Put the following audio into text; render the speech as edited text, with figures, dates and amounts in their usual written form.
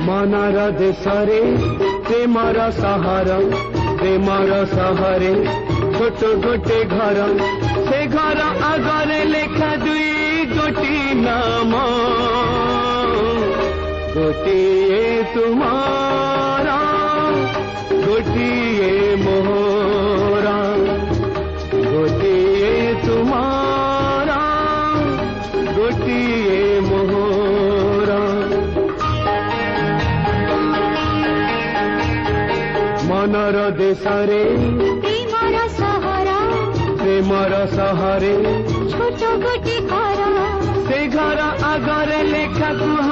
मनर देशरे Premiere सहारा Premiere सहरे छोट गोटे घर से घर आगरे लेखा दुई गोटी नाम गोटिए तुम्हारा गोटिए मोहरा गोटिए तुम्हारा गोटिए मोहरा मनर देशरे प्रेमर सहरे छोट गोटे घर से घर आगरे लेखा कुह